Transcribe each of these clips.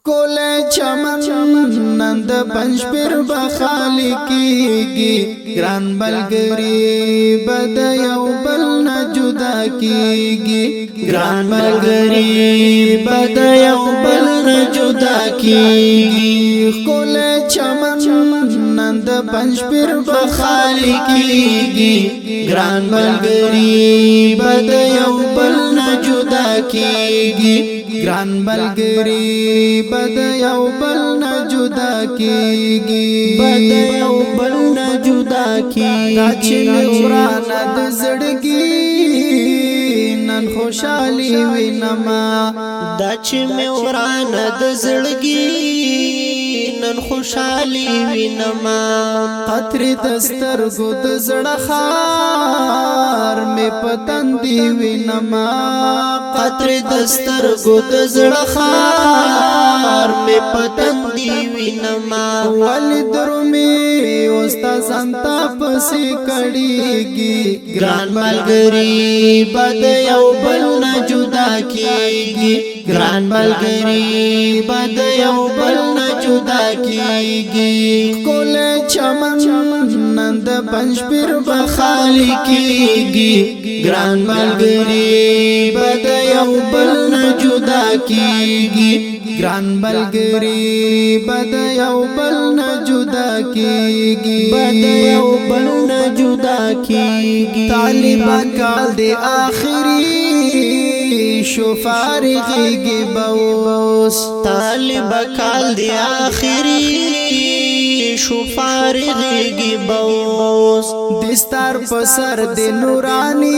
کول چمن نند پنځپیر بخالی کیږي ګران بلګری بد یو بل نه جدا کیږي ګران بلګری بد یو بل نه جدا کیږي کول چمن نند پنځپیر بخالی کیږي ګران بلګری بد یو بل نه جدا کیږي ګران بلګری بد یو بل نه جدا کیږي بد یو بل نه جدا کیږي دا چې ورانه د زړګي نن خوشالي وینما دا چې ورانه د زړګي نن خوشالي وینما قطر دسترګو د زړه خار می پتن دی وینما قطر دسترګو د زړه خار می پتن دی وینما ولې درومي استاد انتا پسې کړيږي ګران ملګری بد یو بل نه جدا کیږي ګران ملګری بد یو بل نه جدا کیږي کول چمن نند پنځپیر بخالی کیږي ګران ملګری بد یو بل نه جدا کیږي ګران بلګری بد یو بل نه جدا کیږي بد یو بل نه جدا کیږي طالب کال دی آخري شو فارغیږي بوس طالب کال دی آخري شو فارغیږي بوس دستار پسر دی نورانی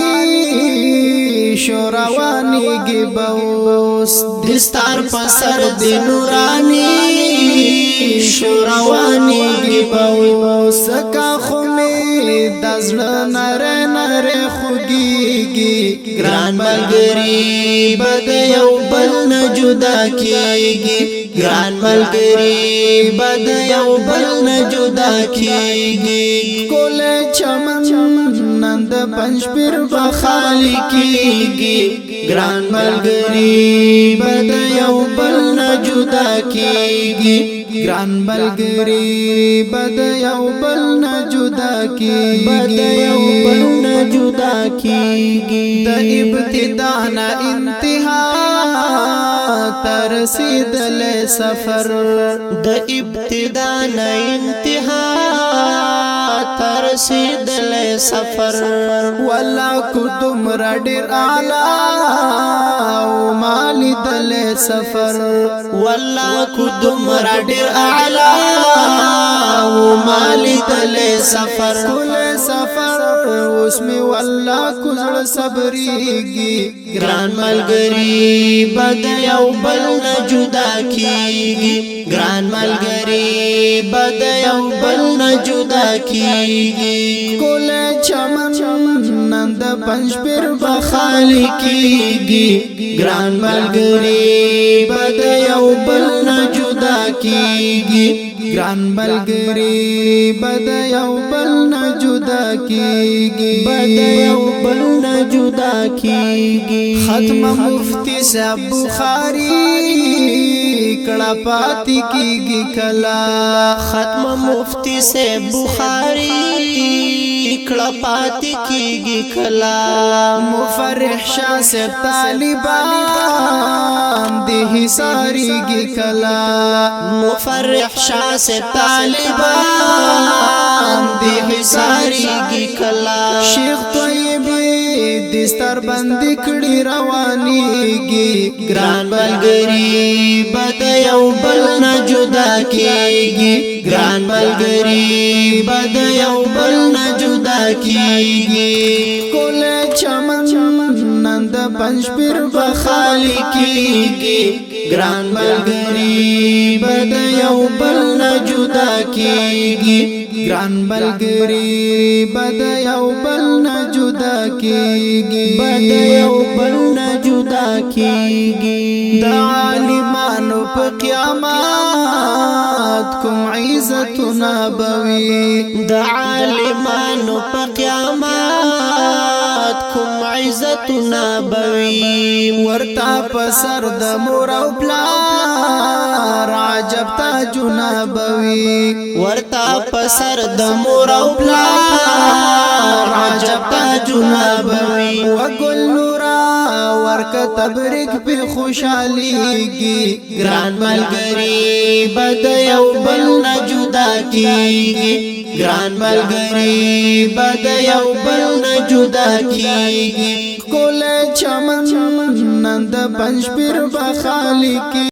شو روانیږي بوس دستار پسر دی نورانی شو روانیږي بوس سکا خمه دزړه نره نره خوږیږي ګران ملګری بد یو بل نه جدا کیږي ګران ملګری بد یو بل نه جدا کیږي کول چمن نند پنځپیر بخالی کیږي ګران ملګری بد یو بل نه جدا کیږي ګران بلګری بد یو بل نه جدا کیږي بد یو بل نه جدا کیږي د ابتدا نه انتها تر رسیدل سفر د ابتدا نه انتها تر رسیدل سفر ولا کو تمرا ډیر اعلی او مالی دل سفر ولا کو تمرا ډیر اعلی او مالی دل سفر کل سفر اوس می والله کزړ صبرېږي ګران ملګری بد یو بل نه جدا کیږي ګران ملګری بد یو بل نه جدا کیږي کول چمن نند پنځپیر بخالی کیږي ګران ملګری بد یو بل نه جدا کیږي ګران بلګری بد یو بل نه جدا کیږي بد یو بل نه جدا کیږي ختم مفتی صاحب بخاری کړه پاتې کیږي کلا ختم مفتی صاحب بخاری کړه پاتې کیږي کلا مفرح شاه صاحب طالبان دې حساريږي کلا مفرح شاه صاحب طالبان دې حساريږي کلا شیخ طیب دستر بندي کړي روانيږي ګران بلګری بد یو بل نه جدا کیږي ګران بلګری بد یو بل نه جدا کیږي کول چمن نند پنځپیر بخالی کیږي ګران بلګری بد یو بل نه جدا کیږي ګران بلګری بد یو بل نه جدا کیږي بد یو بل نه جدا کیږي د عالمانو په قیامت کوم عزتنا بوي د عالمانو په قیامت کوم عزتنا بوي ورتا په سر د مور او پلار عجب تاجونه بوي ورتا پسر د مور او پلار عجب تاجونه بوي وګل نورا ورک تبریک په خوشاليږي ګران ملګری بد یو بل نه جدا کیږي ګران ملګری بد یو بل نه جدا کیږي کول چمن نند پنځ پیر بخالی کی